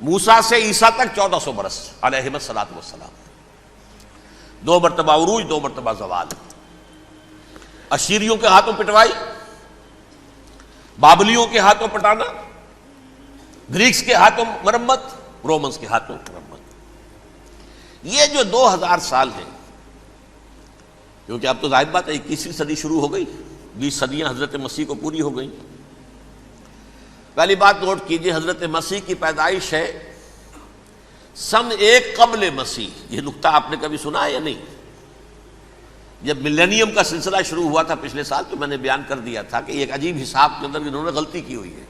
موسیٰ سے عیسیٰ تک 1400 برس علیہم الصلاۃ والسلام، 2 مرتبہ عروج، 2 مرتبہ زوال، اشیریوں کے ہاتھوں پٹوائی، بابلیوں کے ہاتھوں پٹانا، گریکس کے ہاتھوں مرمت، رومنس کے ہاتھوں مرمت۔ یہ جو 2000 سال ہیں، کیونکہ اب تو ظاہر بات ہے 21ویں صدی شروع ہو گئی، 20 صدیاں حضرت مسیح کو پوری ہو گئی۔ پہلی بات نوٹ کیجئے، حضرت مسیح کی پیدائش ہے سن 1 قبل مسیح۔ یہ نقطہ آپ نے کبھی سنا ہے یا نہیں؟ جب ملینیم کا سلسلہ شروع ہوا تھا پچھلے سال تو میں نے بیان کر دیا تھا کہ ایک عجیب حساب کے اندر انہوں نے غلطی کی ہوئی ہے۔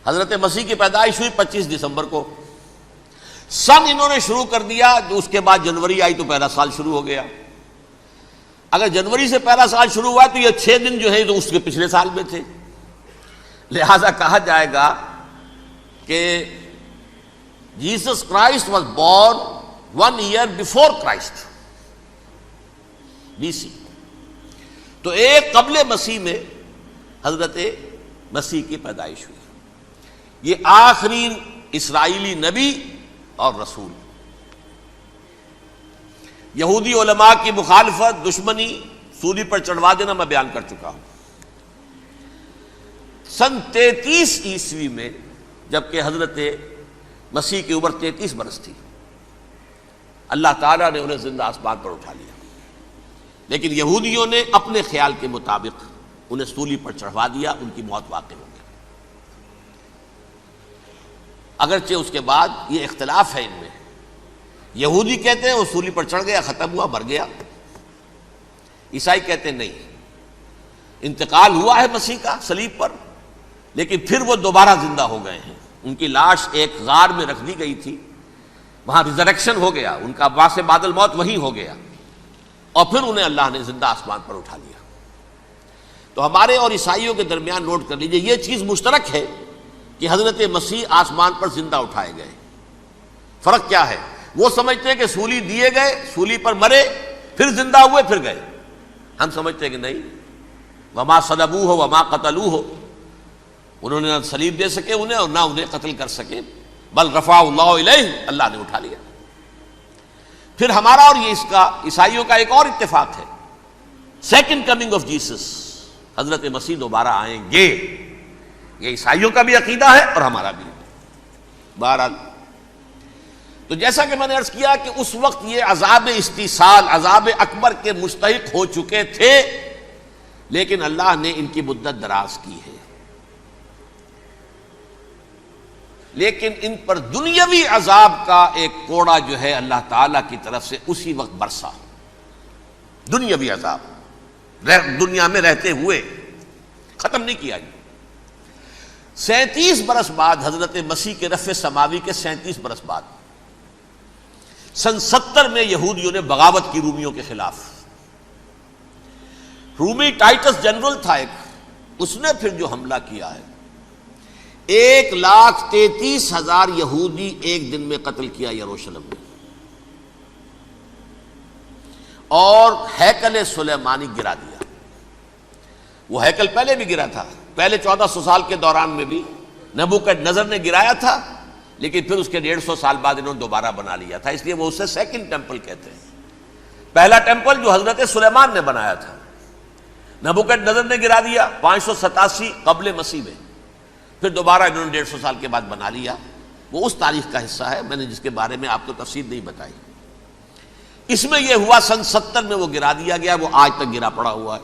حضرت مسیح کی پیدائش ہوئی 25 دسمبر کو، سن انہوں نے شروع کر دیا، جو اس کے بعد جنوری آئی تو پہلا سال شروع ہو گیا۔ اگر جنوری سے پہلا سال شروع ہوا تو یہ 6 دن جو ہے تو اس کے پچھلے سال میں تھے، لہذا کہا جائے گا کہ Jesus Christ was born 1 year before Christ, BC۔ تو 1 قبل مسیح میں حضرت مسیح کی پیدائش ہوئی۔ یہ آخری اسرائیلی نبی اور رسول۔ یہودی علماء کی مخالفت، دشمنی، سولی پر چڑھوا دینا میں بیان کر چکا ہوں۔ سن 33 عیسوی میں جبکہ حضرت مسیح کی عمر 33 برس تھی، اللہ تعالیٰ نے انہیں زندہ آسمان پر اٹھا لیا، لیکن یہودیوں نے اپنے خیال کے مطابق انہیں سولی پر چڑھوا دیا، ان کی موت واقع ہو گئی۔ اگرچہ اس کے بعد یہ اختلاف ہے ان میں، یہودی کہتے ہیں وہ سولی پر چڑھ گیا، ختم ہوا، مر گیا، عیسائی کہتے ہیں نہیں، انتقال ہوا ہے مسیح کا صلیب پر، لیکن پھر وہ دوبارہ زندہ ہو گئے ہیں۔ ان کی لاش ایک غار میں رکھ دی گئی تھی، وہاں ریزریکشن ہو گیا، ان کا باعث بعد الموت وہی ہو گیا، اور پھر انہیں اللہ نے زندہ آسمان پر اٹھا لیا۔ تو ہمارے اور عیسائیوں کے درمیان نوٹ کر لیجئے، یہ چیز مشترک ہے کہ حضرت مسیح آسمان پر زندہ اٹھائے گئے۔ فرق کیا ہے؟ وہ سمجھتے ہیں کہ سولی دیے گئے، سولی پر مرے، پھر زندہ ہوئے، پھر گئے۔ ہم سمجھتے ہیں کہ نہیں، وما صلبوہ وما قتلوہ، انہوں نے نہ صلیب دے سکے انہیں اور نہ انہیں قتل کر سکے، بل رفع اللہ الیہ، اللہ نے اٹھا لیا۔ پھر ہمارا اور یہ اس کا عیسائیوں کا ایک اور اتفاق ہے، سیکنڈ کمنگ آف جیسس، حضرت مسیح دوبارہ آئیں گے، یہ عیسائیوں کا بھی عقیدہ ہے اور ہمارا بھی۔ بہرحال تو جیسا کہ میں نے عرض کیا کہ اس وقت یہ عذاب استیصال، عذاب اکبر کے مستحق ہو چکے تھے، لیکن اللہ نے ان کی مدت دراز کی ہے، لیکن ان پر دنیاوی عذاب کا ایک کوڑا جو ہے اللہ تعالیٰ کی طرف سے اسی وقت برسا۔ دنیاوی عذاب دنیا میں رہتے ہوئے ختم نہیں کیا۔ 37 برس بعد حضرت مسیح کے رفع سماوی کے 37 برس بعد سن 70 میں یہودیوں نے بغاوت کی رومیوں کے خلاف۔ رومی ٹائٹس جنرل تھا ایک، اس نے پھر جو حملہ کیا ہے، 1,33,000 یہودی ایک دن میں قتل کیا یروشلم میں، اور ہیکل سلیمانی گرا دیا۔ وہ ہیکل پہلے بھی گرا تھا، پہلے 1400 سال کے دوران میں بھی نبوکدنضر نے گرایا تھا، لیکن پھر اس کے 150 سال بعد انہوں نے دوبارہ بنا لیا تھا، اس لیے وہ اسے سیکنڈ ٹیمپل کہتے ہیں۔ پہلا ٹیمپل جو حضرت سلیمان نے بنایا تھا، نبوکدنضر نے گرا دیا 587 قبل مسیح میں، پھر دوبارہ انہوں نے 150 سال کے بعد بنا لیا۔ وہ اس تاریخ کا حصہ ہے، میں نے جس کے بارے میں آپ کو تفصیل نہیں بتائی۔ اس میں یہ ہوا سن 70 میں وہ گرا دیا گیا، وہ آج تک گرا پڑا ہوا ہے۔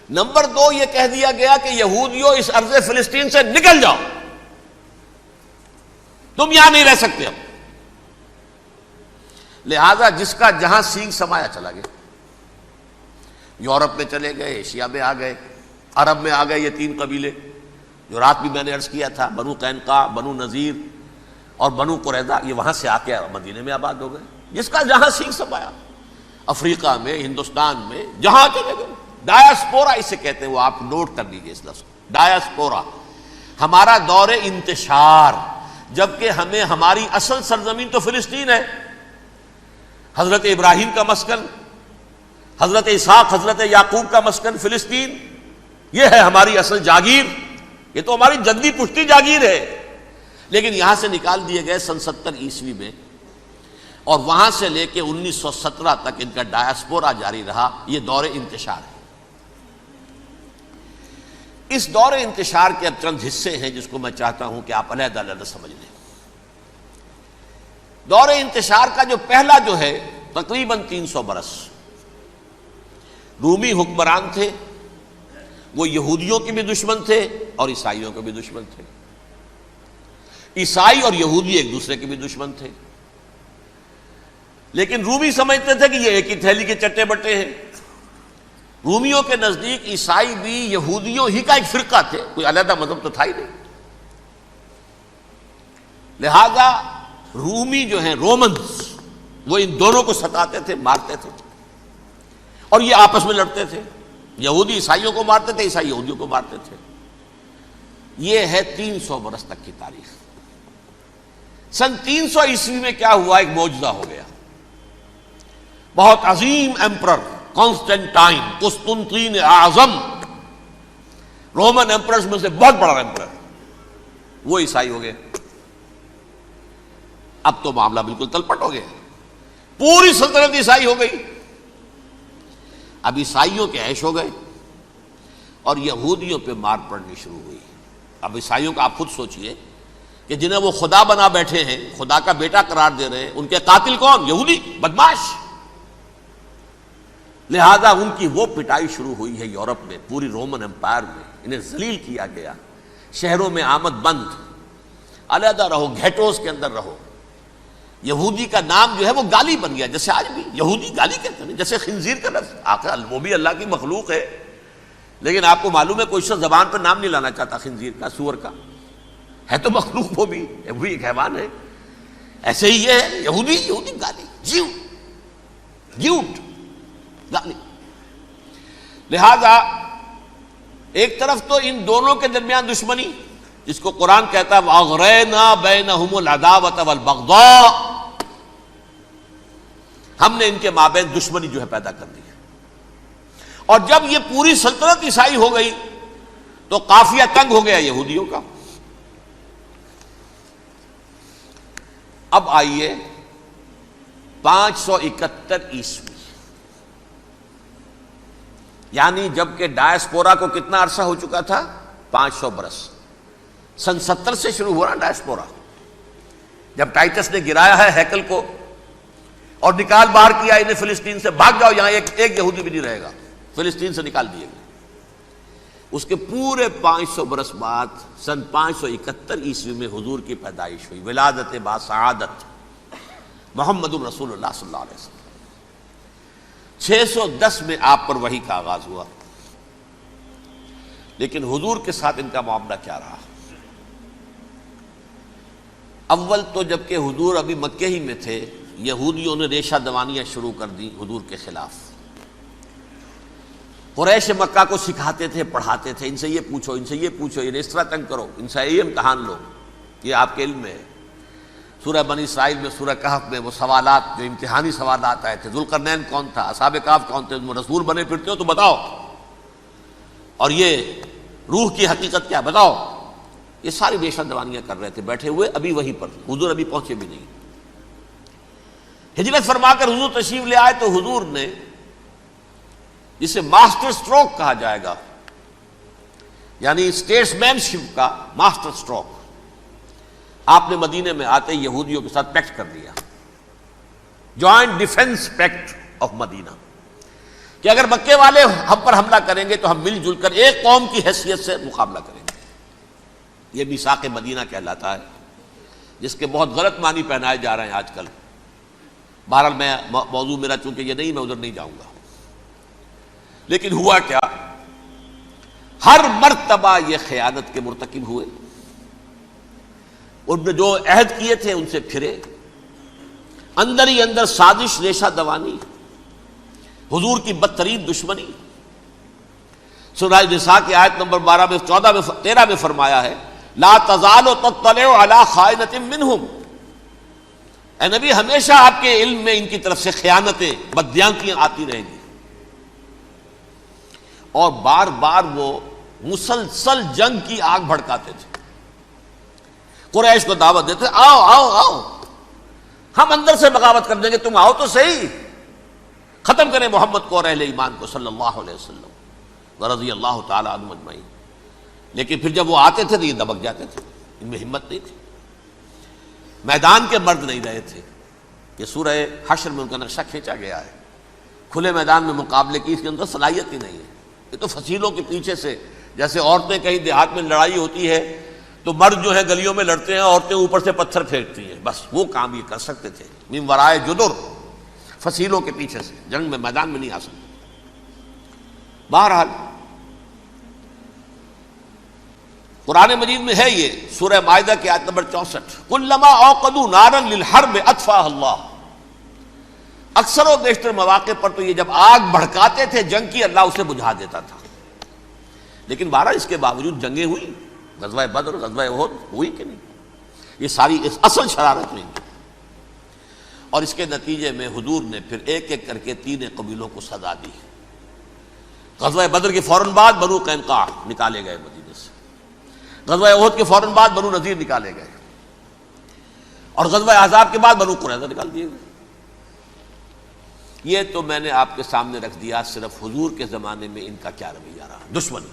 نمبر 2، یہ کہہ دیا گیا کہ یہودیوں اس ارض فلسطین سے نکل جاؤ، تم یہاں نہیں رہ سکتے اب۔ لہذا جس کا جہاں سینگ سمایا چلا گیا، یورپ میں چلے گئے، ایشیا میں آ گئے، عرب میں آ گئے، یہ 3 قبیلے جو رات بھی میں نے عرض کیا تھا، بنو قینقاع، بنو نذیر اور بنو قریظہ، یہ وہاں سے آ کے مدینے میں آباد ہو گئے، جس کا جہاں سینگ سمایا، افریقہ میں، ہندوستان میں، جہاں چلے گئے۔ ڈایاسپورا اسے کہتے ہیں، وہ آپ نوٹ کر لیجیے اس لفظ کو، ڈایاسپورا، ہمارا دور انتشار، جبکہ ہمیں ہماری اصل سرزمین تو فلسطین ہے، حضرت ابراہیم کا مسکن، حضرت اسحاق، حضرت یعقوب کا مسکن فلسطین، یہ ہے ہماری اصل جاگیر، یہ تو ہماری جدی پشتی جاگیر ہے۔ لیکن یہاں سے نکال دیے گئے سن 70 میں، اور وہاں سے لے کے 1917 تک ان کا ڈایاسپورا جاری رہا۔ یہ دور انتشار ہے۔ اس دور انتشار کے اب چند حصے ہیں جس کو میں چاہتا ہوں کہ آپ علیحدہ علیحدہ سمجھ لیں۔ دور انتشار کا جو پہلا جو ہے تقریباً 300 برس رومی حکمران تھے، وہ یہودیوں کے بھی دشمن تھے اور عیسائیوں کے بھی دشمن تھے۔ عیسائی اور یہودی ایک دوسرے کے بھی دشمن تھے، لیکن رومی سمجھتے تھے کہ یہ ایک ہی تھیلی کے چٹے بٹے ہیں۔ رومیوں کے نزدیک عیسائی بھی یہودیوں ہی کا ایک فرقہ تھے، کوئی علیحدہ مذہب تو تھا ہی نہیں۔ لہذا رومی جو ہیں رومنز، وہ ان دونوں کو ستاتے تھے، مارتے تھے، اور یہ آپس میں لڑتے تھے۔ یہودی عیسائیوں کو مارتے تھے، عیسائی یہودیوں کو مارتے تھے۔ یہ ہے 300 برس تک کی تاریخ۔ سن 300 عیسوی میں کیا ہوا؟ ایک معجزہ ہو گیا۔ بہت عظیم ایمپرر کانسٹینٹائن، قسطنطین اعظم، رومن ایمپررز میں سے بہت بڑا ایمپرر، وہ عیسائی ہو گئے۔ اب تو معاملہ بالکل تلپٹ ہو گیا، پوری سلطنت عیسائی ہو گئی۔ اب عیسائیوں کے عیش ہو گئے اور یہودیوں پہ مار پڑنی شروع ہوئی۔ اب عیسائیوں کا آپ خود سوچئے کہ جنہیں وہ خدا بنا بیٹھے ہیں، خدا کا بیٹا قرار دے رہے ہیں، ان کے قاتل کون؟ یہودی بدماش۔ لہذا ان کی وہ پٹائی شروع ہوئی ہے یورپ میں، پوری رومن امپائر میں، انہیں ذلیل کیا گیا۔ شہروں میں آمد بند، علیحدہ رہو، گھیٹوز کے اندر رہو۔ یہودی کا نام جو ہے وہ گالی بن گیا، جیسے آج بھی یہودی گالی کہتے ہیں، جیسے خنزیر کا لفظ۔ آخر وہ بھی اللہ کی مخلوق ہے، لیکن آپ کو معلوم ہے کوئی شخص زبان پہ نام نہیں لانا چاہتا خنزیر کا، سور کا، ہے تو مخلوق، وہ بھی ایک حیوان ہے۔ ایسے ہی یہ ہے یہودی، یہودی گالی، جیوٹ گالی۔ لہذا ایک طرف تو ان دونوں کے درمیان دشمنی، جس کو قرآن کہتا ہے وَأَغْرَيْنَا بَيْنَهُمُ الْعَدَاوَةَ وَالْبَغْضَاءَ، ہم نے ان کے مابین دشمنی جو ہے پیدا کر دی ہے۔ اور جب یہ پوری سلطنت عیسائی ہو گئی تو قافیہ تنگ ہو گیا یہودیوں کا۔ اب آئیے 571 عیسوی، یعنی جب کہ ڈایاسپورا کو کتنا عرصہ ہو چکا تھا؟ 500 برس۔ سن 70 سے شروع ہوا نا ڈایاسپورا، جب ٹائٹس نے گرایا ہے ہیکل کو اور نکال باہر کیا انہیں فلسطین سے، بھاگ جاؤ یہاں ایک یہودی بھی نہیں رہے گا، فلسطین سے نکال دیے گئے۔ اس کے پورے 500 برس بعد سن 571 عیسوی میں حضور کی پیدائش ہوئی، ولادت با سعادت محمد الرسول اللہ صلی اللہ علیہ وسلم۔ 610 میں آپ پر وحی کا آغاز ہوا، لیکن حضور کے ساتھ ان کا معاملہ کیا رہا؟ اول تو جب کہ حضور ابھی مکے ہی میں تھے، یہودیوں نے ریشہ دوانیاں شروع کر دی حضور کے خلاف۔ قریش مکہ کو سکھاتے تھے، پڑھاتے تھے، ان سے یہ پوچھو، ان سے یہ پوچھو، انہیں اس طرح تنگ کرو، ان سے یہ امتحان لو، یہ آپ کے علم میں ہے۔ سورہ بنی اسرائیل میں، سورہ کہف میں وہ سوالات، جو امتحانی سوالات آئے تھے، ذوالقرنین کون تھا، اصحاب کہف کون تھے، تم رسول بنے پھرتے ہو تو بتاؤ، اور یہ روح کی حقیقت کیا بتاؤ۔ یہ ساری ریشہ دوانیاں کر رہے تھے بیٹھے ہوئے، ابھی وہی پر حضور ابھی پہنچے بھی نہیں۔ ہجرت فرما کر حضور تشریف لے آئے تو حضور نے، جسے ماسٹر سٹروک کہا جائے گا، یعنی اسٹیٹس مین شپ کا ماسٹر سٹروک، آپ نے مدینے میں آتے یہودیوں کے ساتھ پیکٹ کر لیا، جوائنٹ ڈیفنس پیکٹ آف مدینہ، کہ اگر مکے والے ہم پر حملہ کریں گے تو ہم مل جل کر ایک قوم کی حیثیت سے مقابلہ کریں گے۔ یہ میثاق مدینہ کہلاتا ہے، جس کے بہت غلط معنی پہنائے جا رہے ہیں آج کل۔ بہرحال میں موضوع میرا چونکہ یہ نہیں، میں ادھر نہیں جاؤں گا۔ لیکن ہوا کیا؟ ہر مرتبہ یہ خیانت کے مرتکب ہوئے، ان نے جو عہد کیے تھے ان سے پھرے، اندر ہی اندر سازش، ریشہ دوانی، حضور کی بدترین دشمنی۔ سورہ نساء کی آیت نمبر 12 میں، 14 میں، 13 میں فرمایا ہے لا تزال تطلع علی خائنۃ منہم، اے نبی ہمیشہ آپ کے علم میں ان کی طرف سے خیانتیں، بددیانتیاں آتی رہیں گی۔ اور بار بار وہ مسلسل جنگ کی آگ بھڑکاتے تھے، قریش کو دعوت دیتے آؤ آؤ آؤ، ہم اندر سے بغاوت کر دیں گے، تم آؤ تو صحیح، ختم کریں محمد کو اور اہل ایمان کو صلی اللہ علیہ وسلم ورضی اللہ تعالی عنہم اجمعین۔ لیکن پھر جب وہ آتے تھے تو یہ دبک جاتے تھے، ان میں ہمت نہیں تھی، میدان کے مرد نہیں رہے تھے۔ یہ سورہ حشر میں ان کا نقشہ کھینچا گیا ہے، کھلے میدان میں مقابلے کی اس کے اندر صلاحیت ہی نہیں ہے۔ یہ تو فصیلوں کے پیچھے سے، جیسے عورتیں کہیں دیہات میں لڑائی ہوتی ہے تو مرد جو ہے گلیوں میں لڑتے ہیں، عورتیں اوپر سے پتھر پھینکتی ہیں، بس وہ کام یہ کر سکتے تھے، من ورائے جدر، فصیلوں کے پیچھے سے، جنگ میں میدان میں نہیں آ سکتے۔ بہرحال قرآن مجید میں ہے یہ سورہ مائدہ کی آیت نمبر 64، کلما اوقدوا نارا للحرب اطفاها اللہ۔ اکثر و بیشتر مواقع پر تو یہ جب آگ بھڑکاتے تھے جنگ کی، اللہ اسے بجھا دیتا تھا۔ لیکن بہرحال اس کے باوجود جنگیں ہوئی، غزوہ بدر، غزوہ احد ہوئی کہ نہیں، یہ ساری اس اصل شرارت ہوئی، اور اس کے نتیجے میں حضور نے پھر ایک ایک کر کے 3 قبیلوں کو سزا دی۔ غزوہ بدر کے فوراً بعد بنو قینقاع نکالے گئے مدینے سے، غزوہ احد کے فوراً بعد بنو نذیر نکالے گئے، اور غزوہ احزاب کے بعد بنو قریظہ نکال دیے گئے۔ یہ تو میں نے آپ کے سامنے رکھ دیا صرف حضور کے زمانے میں ان کا کیا رویہ رہا، دشمنی۔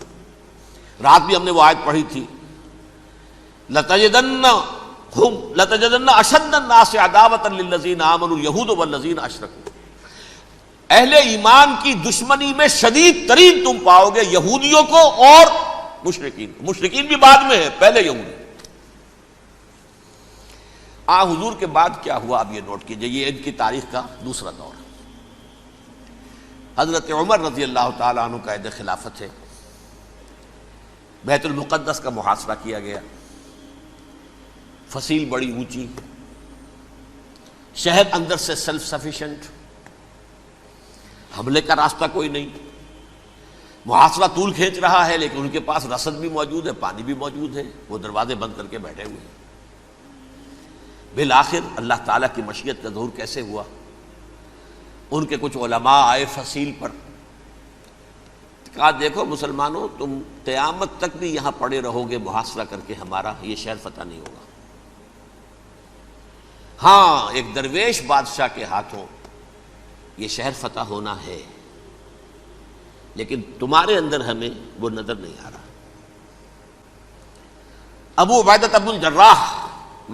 رات بھی ہم نے وہ آیت پڑھی تھی، لَتَجِدَنَّ أَشَدَّ النَّاسِ عَدَاوَةً لِلَّذِينَ آمَنُوا الْيَهُودُ وَالَّذِينَ أَشْرَكُوا۔ اہل ایمان کی دشمنی میں شدید ترین تم پاؤ گے یہودیوں کو اور مشرکین کو، مشرکین بھی بعد میں ہے، پہلے یہودی۔ حضور کے بعد کیا ہوا اب یہ نوٹ کیجئے، یہ ان کی تاریخ کا دوسرا دور۔ حضرت عمر رضی اللہ تعالیٰ عنہ کا عہد خلافت ہے، بیت المقدس کا محاصرہ کیا گیا، فصیل بڑی اونچی، شہر اندر سے سیلف سفیشینٹ، حملے کا راستہ کوئی نہیں، محاصرہ طول کھینچ رہا ہے، لیکن ان کے پاس رسد بھی موجود ہے، پانی بھی موجود ہے، وہ دروازے بند کر کے بیٹھے ہوئے ہیں۔ بالآخر اللہ تعالیٰ کی مشیت کا ظہور کیسے ہوا؟ ان کے کچھ علماء آئے فصیل پر، کہا دیکھو مسلمانوں، تم قیامت تک بھی یہاں پڑے رہو گے محاصرہ کر کے، ہمارا یہ شہر فتح نہیں ہوگا۔ ہاں ایک درویش بادشاہ کے ہاتھوں یہ شہر فتح ہونا ہے، لیکن تمہارے اندر ہمیں وہ نظر نہیں آ رہا۔ ابو عبیدہ بن الجراح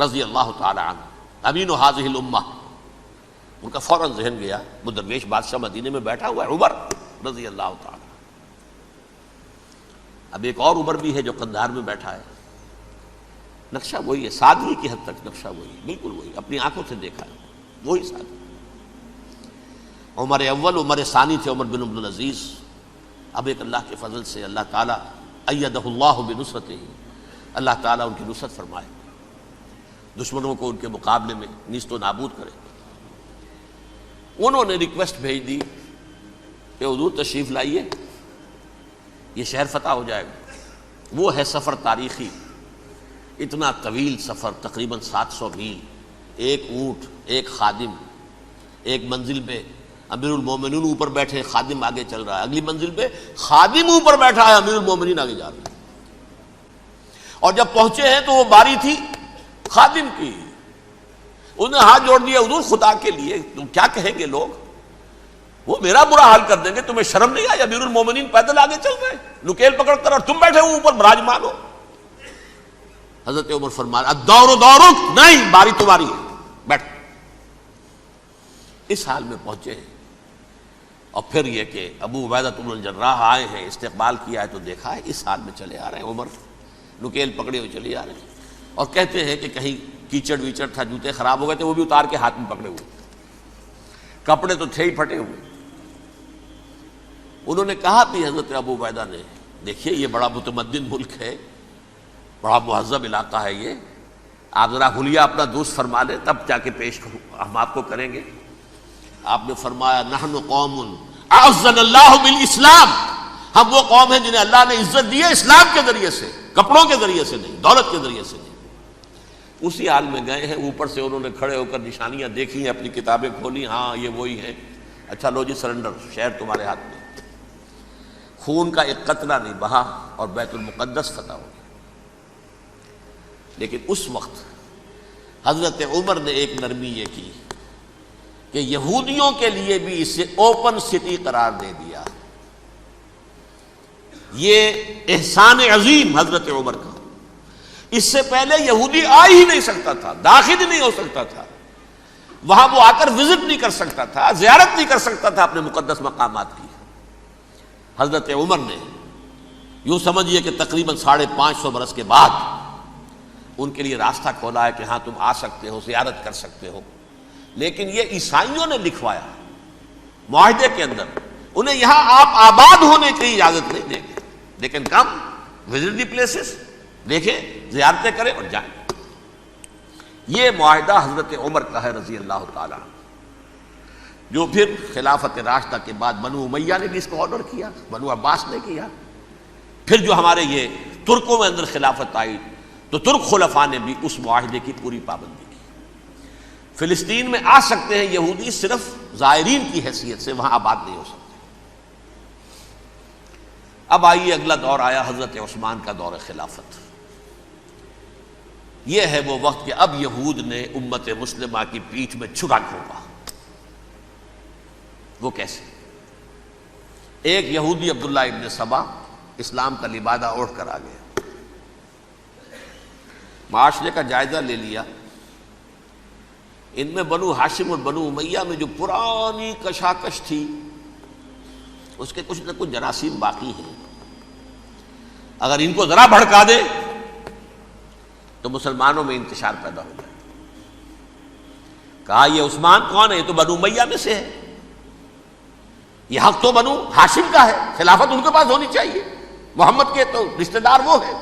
رضی اللہ تعالی عنہ، امین هذه الامہ، ان کا فوراً ذہن گیا وہ درویش بادشاہ مدینے میں بیٹھا ہوا ہے، عمر رضی اللہ تعالی۔ اب ایک اور عمر بھی ہے جو قندھار میں بیٹھا ہے، نقشہ وہی ہے، سادگی کی حد تک نقشہ وہی ہے، بالکل وہی، اپنی آنکھوں سے دیکھا ہے، وہی سادگی۔ عمر اول، عمر ثانی تھے عمر بن عبدالعزیز۔ اب ایک اللہ کے فضل سے اللہ تعالیٰ ایدہ اللہ بنصرتہ، اللہ تعالیٰ ان کی نصرت فرمائے، دشمنوں کو ان کے مقابلے میں نیست و نابود کرے۔ انہوں نے ریکویسٹ بھیج دی کہ حضور تشریف لائیے، یہ شہر فتح ہو جائے گا۔ وہ ہے سفر تاریخی، اتنا طویل سفر، تقریباً 700 میل، ایک اونٹ، ایک خادم، ایک منزل پہ امیر المومنین اوپر بیٹھے، خادم آگے چل رہا ہے، اگلی منزل پہ خادم اوپر بیٹھا ہے، امیر المومنین آگے جا رہے ہیں، اور جب پہنچے ہیں تو وہ باری تھی خادم کی، انہوں نے ہاتھ جوڑ دیا، حضور خدا کے لیے تم کیا کہیں گے لوگ، وہ میرا برا حال کر دیں گے، تمہیں شرم نہیں آئی؟ امیر المومنین پیدل آگے چل رہے ہیں نکیل پکڑ کر، اور تم بیٹھے ہو اوپر براجمان ہو۔ حضرت عمر فرمایا الدور دورک، نہیں باری تمہاری ہے، بیٹھ۔ اس حال میں پہنچے ہیں، اور پھر یہ کہ ابو عبیدہ بن الجراح آئے ہیں، استقبال کیا ہے تو دیکھا ہے اس حال میں چلے آ رہے ہیں، عمر نکیل پکڑے ہوئے چلے آ رہے ہیں، اور کہتے ہیں کہ کہیں کیچڑ ویچڑ تھا، جوتے خراب ہو گئے تھے، وہ بھی اتار کے ہاتھ میں پکڑے ہوئے، کپڑے تو تھے ہی پھٹے ہوئے۔ انہوں نے کہا بھی حضرت ابو عبیدہ نے، دیکھیے یہ بڑا متمدن ملک ہے، بڑا مہذب علاقہ ہے، یہ آپ ذرا حلیہ اپنا دوست فرما لیں تب جا کے پیش ہم آپ کو کریں گے۔ آپ نے فرمایا نحن قوم اعزنا اللہ بالاسلام، ہم وہ قوم ہیں جنہیں اللہ نے عزت دی ہے اسلام کے ذریعے سے، کپڑوں کے ذریعے سے نہیں، دولت کے ذریعے سے نہیں۔ اسی حال میں گئے ہیں، اوپر سے انہوں نے کھڑے ہو کر نشانیاں دیکھی ہیں، اپنی کتابیں کھولی، ہاں یہ وہی ہے، اچھا لو جی سرنڈر، شہر تمہارے ہاتھ میں۔ خون کا ایک قطرہ نہیں بہا اور بیت المقدس فتح ہو گیا۔ لیکن اس وقت حضرت عمر نے ایک نرمی یہ کی کہ یہودیوں کے لیے بھی اسے اوپن سٹی قرار دے دیا. یہ احسان عظیم حضرت عمر کا. اس سے پہلے یہودی آ ہی نہیں سکتا تھا، داخل ہی نہیں ہو سکتا تھا، وہاں وہ آ کر وزٹ نہیں کر سکتا تھا، زیارت نہیں کر سکتا تھا اپنے مقدس مقامات کی. حضرت عمر نے یوں سمجھیے کہ تقریباً 550 برس کے بعد ان کے لیے راستہ کھولا ہے کہ ہاں تم آ سکتے ہو، زیارت کر سکتے ہو. لیکن یہ عیسائیوں نے لکھوایا معاہدے کے اندر، انہیں یہاں آپ آباد ہونے کی اجازت نہیں دیں گے، لیکن کم وزٹ دی پلیسز، دیکھیں، زیارتیں کریں اور جائیں. یہ معاہدہ حضرت عمر کا ہے رضی اللہ تعالیٰ، جو پھر خلافت راشدہ کے بعد بنو امیہ نے بھی اس کو آنر کیا، بنو عباس نے کیا. پھر جو ہمارے یہ ترکوں میں اندر خلافت آئی تو ترک خلفاء نے بھی اس معاہدے کی پوری پابندی کی. فلسطین میں آ سکتے ہیں یہودی صرف زائرین کی حیثیت سے، وہاں آباد نہیں ہو سکتے. اب آئیے اگلا دور آیا حضرت عثمان کا دور خلافت. یہ ہے وہ وقت کہ اب یہود نے امت مسلمہ کی پیٹھ میں چھرا گھونپا. وہ کیسے؟ ایک یہودی عبداللہ ابن سبا اسلام کا لبادہ اوڑھ کر آ گیا، معاشرے کا جائزہ لے لیا. ان میں بنو ہاشم اور بنو امیہ میں جو پرانی کشاکش تھی اس کے کچھ نہ کچھ جراثیم باقی ہیں. اگر ان کو ذرا بھڑکا دے تو مسلمانوں میں انتشار پیدا ہو جائے. کہا یہ عثمان کون ہے؟ یہ تو بنو امیہ میں سے ہے، یہ حق تو بنو ہاشم کا ہے، خلافت ان کے پاس ہونی چاہیے، محمد کے تو رشتہ دار وہ ہے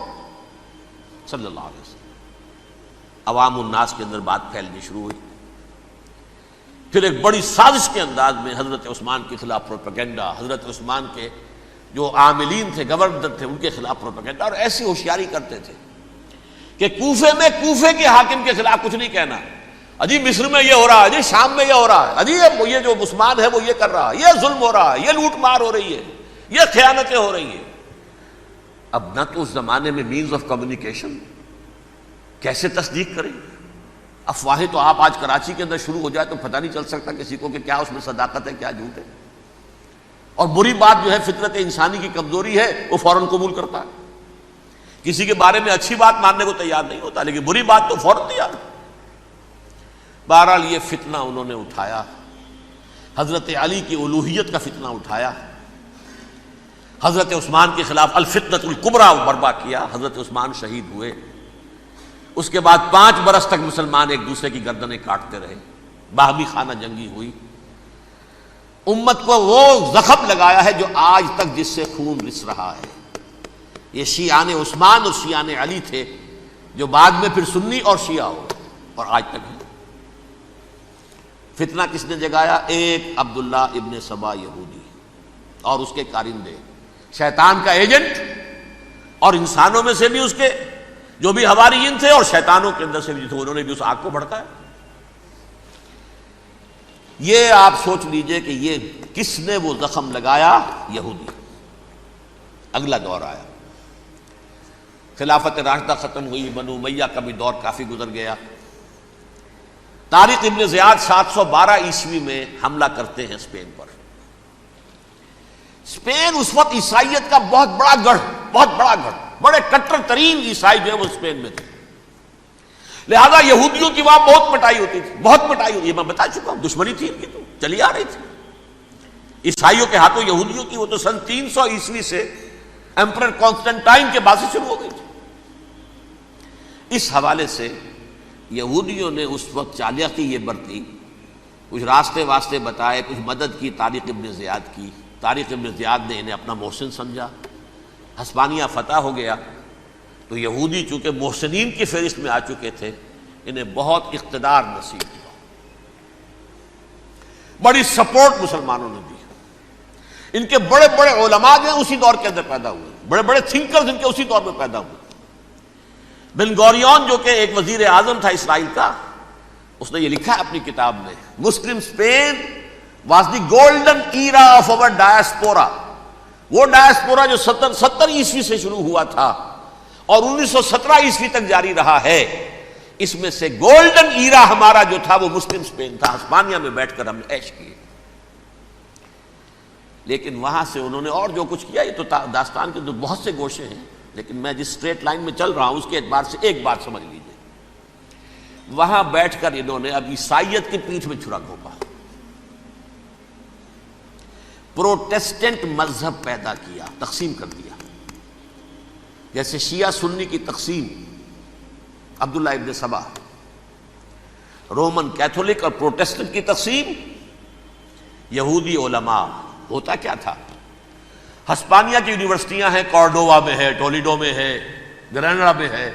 صلی اللہ علیہ وسلم. عوام الناس کے اندر بات پھیلنی شروع ہوئی. پھر ایک بڑی سازش کے انداز میں حضرت عثمان کے خلاف پروپیگنڈا، حضرت عثمان کے جو عاملین تھے، گورنر تھے، ان کے خلاف پروپیگنڈا، اور ایسی ہوشیاری کرتے تھے کہ کوفے میں کوفے کے حاکم کے خلاف کچھ نہیں کہنا. اجی مصر میں یہ ہو رہا ہے، اجی شام میں یہ ہو رہا ہے، اجی یہ جو عثمان ہے وہ یہ کر رہا ہے، یہ ظلم ہو رہا ہے، یہ لوٹ مار ہو رہی ہے، یہ خیانتیں ہو رہی ہیں. اب نہ تو اس زمانے میں مینز آف کمیونیکیشن، کیسے تصدیق کریں؟ افواہیں تو آپ آج کراچی کے اندر شروع ہو جائے تو پتہ نہیں چل سکتا کسی کو کہ کیا اس میں صداقت ہے، کیا جھوٹ ہے. اور بری بات جو ہے فطرت انسانی کی کمزوری ہے، وہ فوراً قبول کرتا ہے. کسی کے بارے میں اچھی بات ماننے کو تیار نہیں ہوتا، لیکن بری بات تو فوراً تیار. بہرحال یہ فتنہ انہوں نے اٹھایا، حضرت علی کی الوہیت کا فتنہ اٹھایا، حضرت عثمان کے خلاف الفتنۃ الکبریٰ برپا کیا. حضرت عثمان شہید ہوئے. اس کے بعد 5 برس تک مسلمان ایک دوسرے کی گردنیں کاٹتے رہے، باہمی خانہ جنگی ہوئی. امت کو وہ زخم لگایا ہے جو آج تک جس سے خون رس رہا ہے. یہ شیعان عثمان اور شیعان علی تھے جو بعد میں پھر سنی اور شیعہ ہو، اور آج تک ہے. فتنہ کس نے جگایا؟ ایک عبداللہ ابن سبا یہودی اور اس کے کارندے، شیطان کا ایجنٹ، اور انسانوں میں سے بھی اس کے جو بھی حواریین تھے اور شیطانوں کے اندر سے بھی تھے، انہوں نے بھی اس آگ کو بھڑکایا. یہ آپ سوچ لیجئے کہ یہ کس نے وہ زخم لگایا؟ یہودی. اگلا دور آیا، خلافت راشدہ ختم ہوئی، بنو امیہ کا بھی دور کافی گزر گیا. طارق ابن زیاد 712 عیسوی میں حملہ کرتے ہیں اسپین پر. اسپین اس وقت عیسائیت کا بہت بڑا گڑھ، بڑے کٹر ترین عیسائی جو ہے وہ اسپین میں تھے. لہذا یہودیوں کی وہاں بہت پٹائی ہوتی تھی، یہ میں بتا چکا ہوں. دشمنی تھی ان کی تو چلی آ رہی تھی عیسائیوں کے ہاتھوں یہودیوں کی. وہ تو سن 300 عیسوی سے ایمپرر کانسٹنٹائن کے بعد سے شروع ہو گئی تھی. اس حوالے سے یہودیوں نے اس وقت چالاکی یہ برتی، کچھ راستے واسطے بتائے، کچھ مدد کی طارق ابن زیاد کی. طارق ابن زیاد نے انہیں اپنا محسن سمجھا. ہسپانیہ فتح ہو گیا تو یہودی چونکہ محسنین کی فہرست میں آ چکے تھے، انہیں بہت اقتدار نصیب ہوا، بڑی سپورٹ مسلمانوں نے دی. ان کے بڑے بڑے علماء جو ہیں اسی دور کے اندر پیدا ہوئے، بڑے بڑے تھنکرز ان کے اسی دور میں پیدا ہوئے. بن گوریون جو کہ ایک وزیر اعظم تھا اسرائیل کا، اس نے یہ لکھا ہے اپنی کتاب میں، Muslim Spain was the golden era of our diaspora. وہ ڈائسپورا جو 70 عیسوی سے شروع ہوا تھا اور 1917 عیسوی تک جاری رہا ہے. اس میں سے گولڈن ایرا ہمارا جو تھا وہ مسلم اسپین تھا. ہسپانیہ میں بیٹھ کر ہم نے عیش کیے. لیکن وہاں سے انہوں نے اور جو کچھ کیا، یہ تو داستان کے تو بہت سے گوشے ہیں، لیکن میں جس اسٹریٹ لائن میں چل رہا ہوں اس کے اعتبار سے ایک بات سمجھ لیجیے. وہاں بیٹھ کر انہوں نے اب عیسائیت کی پیٹھ میں چھرا گھونپا، پروٹیسٹنٹ مذہب پیدا کیا، تقسیم کر دیا. جیسے شیعہ سنی کی تقسیم، عبداللہ ابن سبا، رومن کیتھولک اور پروٹیسٹنٹ کی تقسیم، یہودی علماء. ہوتا کیا تھا؟ ہسپانیہ کی یونیورسٹیاں ہیں، کارڈووا میں ہے، ٹولیڈو میں ہے، گریناڈا میں ہے،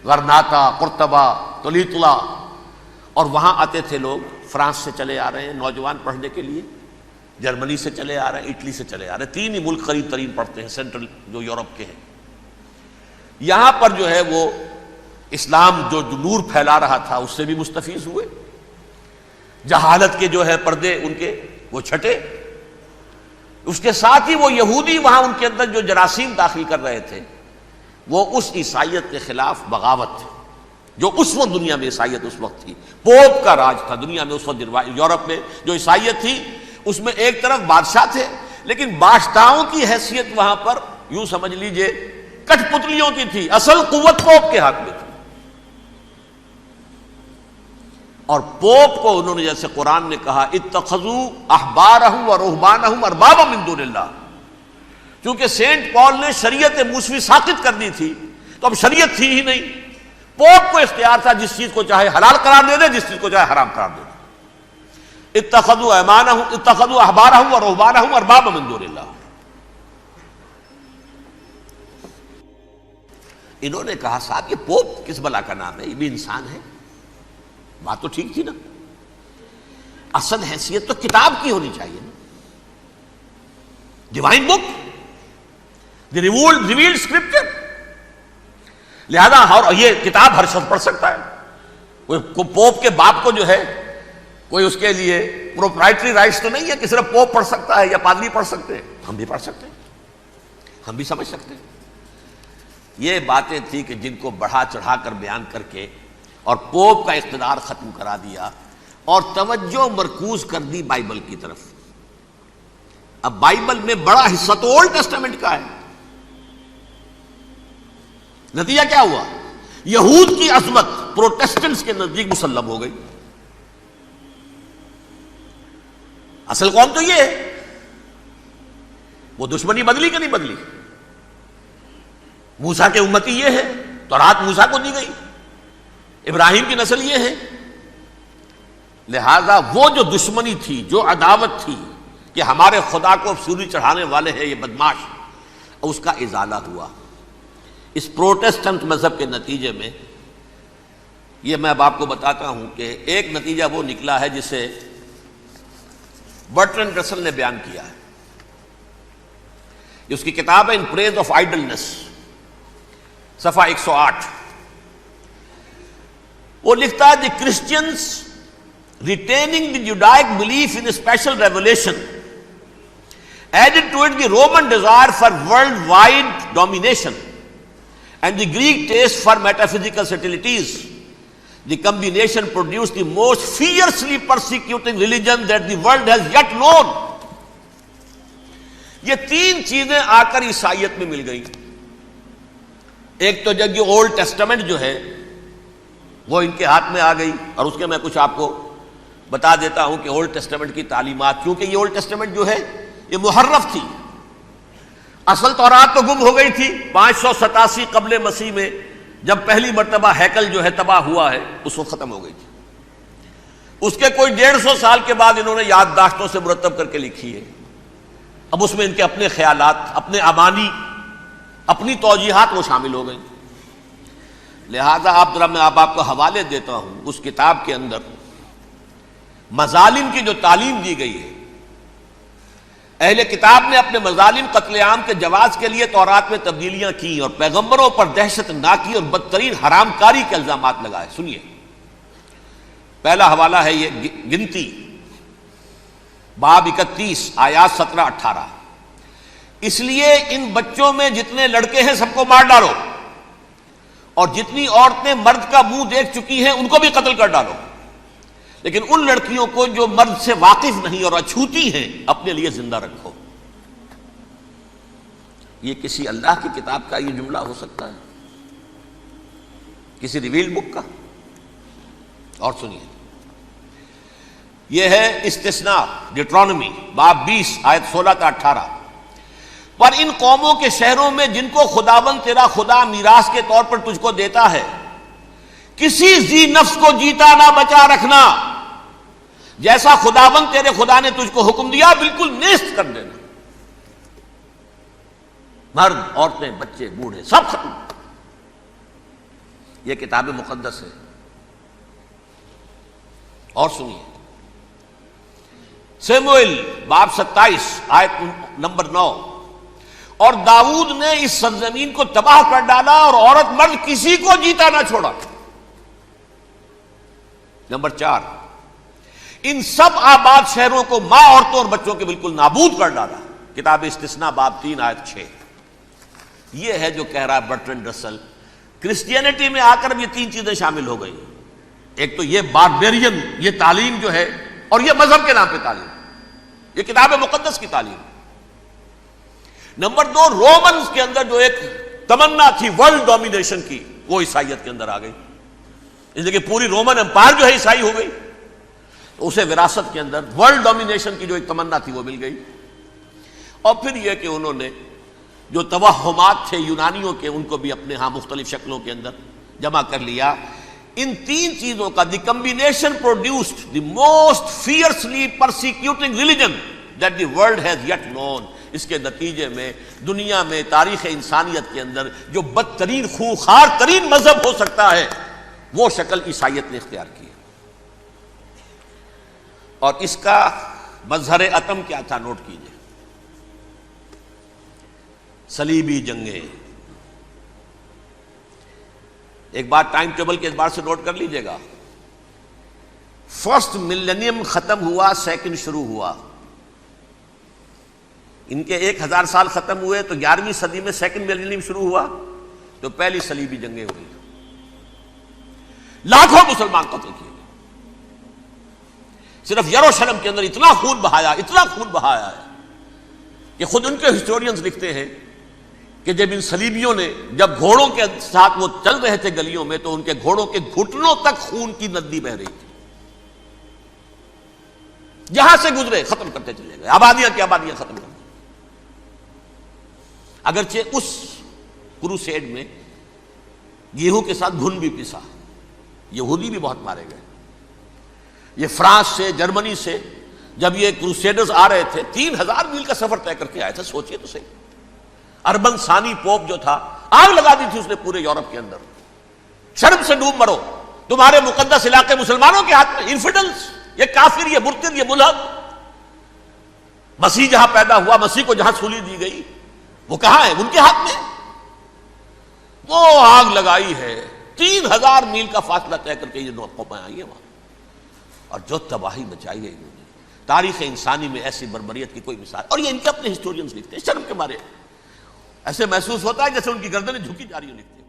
غرناطہ، قرطبہ، تولیتلا، اور وہاں آتے تھے لوگ. فرانس سے چلے آ رہے ہیں نوجوان پڑھنے کے لیے، جرمنی سے چلے آ رہے ہیں، اٹلی سے چلے آ رہے ہیں. تین ہی ملک قریب ترین پڑھتے ہیں سینٹرل جو یورپ کے ہیں. یہاں پر جو ہے وہ اسلام جو نور پھیلا رہا تھا اس سے بھی مستفیض ہوئے. جہالت کے جو ہے پردے ان کے وہ چھٹے. اس کے ساتھ ہی وہ یہودی وہاں ان کے اندر جو جراثیم داخل کر رہے تھے وہ اس عیسائیت کے خلاف بغاوت تھی جو اس وقت دنیا میں عیسائیت اس وقت تھی. پوپ کا راج تھا دنیا میں اس وقت. یورپ میں جو عیسائیت تھی اس میں ایک طرف بادشاہ تھے، لیکن بادشاہوں کی حیثیت وہاں پر یوں سمجھ لیجئے کٹھ پتلیوں کی تھی. اصل قوت پوپ کے ہاتھ میں تھی. اور پوپ کو انہوں نے جیسے قرآن نے کہا اتخذوا احبارهم ورهبانهم اربابا من دون اللہ، کیونکہ سینٹ پال نے شریعت موسوی ساقط کر دی تھی تو اب شریعت تھی ہی نہیں. پوپ کو اختیار تھا جس چیز کو چاہے حلال قرار دے دے، جس چیز کو چاہے حرام قرار دے دے. اتخذوا احبارهم ورهبانهم اربابا من دون اللہ. انہوں نے کہا صاحب یہ پوپ کس بلا کا نام ہے، یہ بھی انسان ہے. بات تو ٹھیک تھی نا، اصل حیثیت تو کتاب کی ہونی چاہیے نا، ڈیوائن بک، دی ریویلڈ اسکرپچر. لہذا اور یہ کتاب ہر شخص پڑھ سکتا ہے. کوئی پوپ کے باپ کو جو ہے کوئی اس کے لیے پروپرائٹری رائٹس تو نہیں ہے کہ صرف پوپ پڑھ سکتا ہے یا پادری پڑھ سکتے ہیں. ہم بھی پڑھ سکتے ہیں، ہم بھی سمجھ سکتے ہیں. یہ باتیں تھی کہ جن کو بڑھا چڑھا کر بیان کر کے اور پوپ کا اقتدار ختم کرا دیا اور توجہ مرکوز کر دی بائبل کی طرف. اب بائبل میں بڑا حصہ تو اولڈ ٹیسٹامنٹ کا ہے. نتیجہ کیا ہوا؟ یہود کی عظمت پروٹیسٹنٹس کے نزدیک مسلم ہو گئی. اصل قوم تو یہ ہے. وہ دشمنی بدلی کہ نہیں بدلی؟ موسیٰ کے امتی یہ ہے، تورات موسیٰ کو دی گئی، ابراہیم کی نسل یہ ہے. لہذا وہ جو دشمنی تھی، جو عداوت تھی کہ ہمارے خدا کو سولی چڑھانے والے ہیں یہ بدماش، اس کا ازالہ ہوا اس پروٹیسٹنٹ مذہب کے نتیجے میں. یہ میں اب آپ کو بتاتا ہوں کہ ایک نتیجہ وہ نکلا ہے جسے برٹرنڈ رسل نے بیان کیا ہے. اس کی کتاب ہے ان پریز آف آئیڈلنس، صفحہ 108. وہ لکھتا ہے the Christians retaining the Judaic belief in special revelation added to it the Roman desire for world wide domination and the Greek taste for metaphysical subtleties. The combination produce the most fiercely persecuting religion that the world has yet known. یہ تین چیزیں آ کر عیسائیت میں مل گئی. ایک تو جب یہ اولڈ ٹیسٹامنٹ جو ہے وہ ان کے ہاتھ میں آ گئی، اور اس کے میں کچھ آپ کو بتا دیتا ہوں کہ اولڈ ٹیسٹامنٹ کی تعلیمات، کیونکہ یہ اولڈ ٹیسٹامنٹ جو ہے یہ محرف تھی. اصل تورات تو گم ہو گئی تھی 587 قبل مسیح میں، جب پہلی مرتبہ ہیکل جو ہے تباہ ہوا ہے اس وقت ختم ہو گئی تھی. اس کے کوئی 150 سال کے بعد انہوں نے یادداشتوں سے مرتب کر کے لکھی ہے. اب اس میں ان کے اپنے خیالات، اپنے امانی، اپنی توجیحات وہ شامل ہو گئی. لہذا میں آپ کو حوالے دیتا ہوں اس کتاب کے اندر مظالم کی جو تعلیم دی گئی ہے. اہل کتاب نے اپنے مظالم قتل عام کے جواز کے لیے تورات میں تبدیلیاں کی اور پیغمبروں پر دہشت ناکی اور بدترین حرام کاری کے الزامات لگائے. سنیے، پہلا حوالہ ہے یہ گنتی باب 31 آیات 17-18. اس لیے ان بچوں میں جتنے لڑکے ہیں سب کو مار ڈالو اور جتنی عورتیں مرد کا منہ دیکھ چکی ہیں ان کو بھی قتل کر ڈالو، لیکن ان لڑکیوں کو جو مرد سے واقف نہیں اور اچھوتی ہیں اپنے لیے زندہ رکھو۔ یہ کسی اللہ کی کتاب کا یہ جملہ ہو سکتا ہے؟ کسی ریویلڈ بک کا؟ اور سنیے، یہ ہے استثناء ڈیٹرانومی باب 20 آیت 16 تا 18۔ پر ان قوموں کے شہروں میں جن کو خداوند تیرا خدا میراث کے طور پر تجھ کو دیتا ہے، کسی ذی نفس کو جیتا نہ بچا رکھنا، جیسا خداوند تیرے خدا نے تجھ کو حکم دیا بالکل نیست کر دینا۔ مرد، عورتیں، بچے، بوڑھے سب ختم۔ یہ کتاب مقدس ہے۔ اور سنیے، سیموئیل باب 27 آیت نمبر 9، اور داؤد نے اس سرزمین کو تباہ کر ڈالا اور عورت مرد کسی کو جیتا نہ چھوڑا۔ نمبر 4، ان سب آباد شہروں کو ماں، عورتوں اور بچوں کے بالکل نابود کر ڈالا۔ کتاب استثناء باب 3 آیت 6۔ یہ ہے جو کہہ رہا ہے برٹرنڈ رسل، کرسچینٹی میں آ کر اب یہ تین چیزیں شامل ہو گئی۔ ایک تو یہ باربیرین، یہ تعلیم جو ہے، اور یہ مذہب کے نام پہ تعلیم، یہ کتاب مقدس کی تعلیم۔ نمبر 2، رومنز کے اندر جو ایک تمنا تھی ورلڈ ڈومینیشن کی، وہ عیسائیت کے اندر آ گئی، اس لیے کہ پوری رومن امپائر جو ہے عیسائی ہو گئی، تو اسے وراثت کے اندر ورلڈ ڈومینیشن کی جو ایک تمنا تھی وہ مل گئی۔ اور پھر یہ کہ انہوں نے جو توہمات تھے یونانیوں کے، ان کو بھی اپنے ہاں مختلف شکلوں کے اندر جمع کر لیا۔ ان تین چیزوں کا the combination produced the most fiercely persecuting religion that the world has yet known. اس کے نتیجے میں دنیا میں تاریخ انسانیت کے اندر جو بدترین خوخار ترین مذہب ہو سکتا ہے، وہ شکل عیسائیت نے اختیار کی۔ اور اس کا مظہر عتم کیا تھا، نوٹ کیجئے، صلیبی جنگیں۔ ایک بات ٹائم ٹیبل کے اعتبار سے نوٹ کر لیجئے گا، فرسٹ ملینیم ختم ہوا، سیکنڈ شروع ہوا۔ ان کے 1000 سال ختم ہوئے تو 11ویں صدی میں سیکنڈ ملینیم شروع ہوا، تو پہلی صلیبی جنگیں ہوئی، لاکھوں مسلمان قتل کیے گئے۔ صرف یروشلم کے اندر اتنا خون بہایا ہے کہ خود ان کے ہسٹورینز لکھتے ہیں کہ جب ان صلیبیوں نے، جب گھوڑوں کے ساتھ وہ چل رہے تھے گلیوں میں، تو ان کے گھوڑوں کے گھٹنوں تک خون کی ندی بہہ رہی تھی۔ جہاں سے گزرے ختم کرتے چلے گئے، آبادیاں کی آبادیاں ختم کر دی۔ اگرچہ اس کروسیڈ میں گیہوں کے ساتھ گھن بھی پسا، یہودی بھی بہت مارے گئے۔ یہ فرانس سے، جرمنی سے جب یہ کروسیڈرز آ رہے تھے، 3000 میل کا سفر طے کر کے آئے تھے، سوچئے تو صحیح۔ اربن ثانی پوپ جو تھا، آگ لگا دی تھی اس نے پورے یورپ کے اندر، شرم سے ڈوب مرو، تمہارے مقدس علاقے مسلمانوں کے ہاتھ میں، انفیڈلز، یہ کافر، یہ مرتد، یہ ملحد۔ مسیح جہاں پیدا ہوا، مسیح کو جہاں سولی دی گئی، وہ کہاں ہے؟ ان کے ہاتھ میں۔ وہ آگ لگائی ہے، 3000 میل کا فاصلہ طے کر کے یہ قومیں آئی ہیں وہاں، اور جو تباہی مچائی ہے انہوں نے، تاریخ انسانی میں ایسی بربریت کی کوئی مثال۔ اور یہ ان کے اپنے ہسٹورینز لکھتے ہیں، شرم کے مارے ایسے محسوس ہوتا ہے جیسے ان کی گردنیں جھکی جا رہی ہیں، لکھتے ہیں۔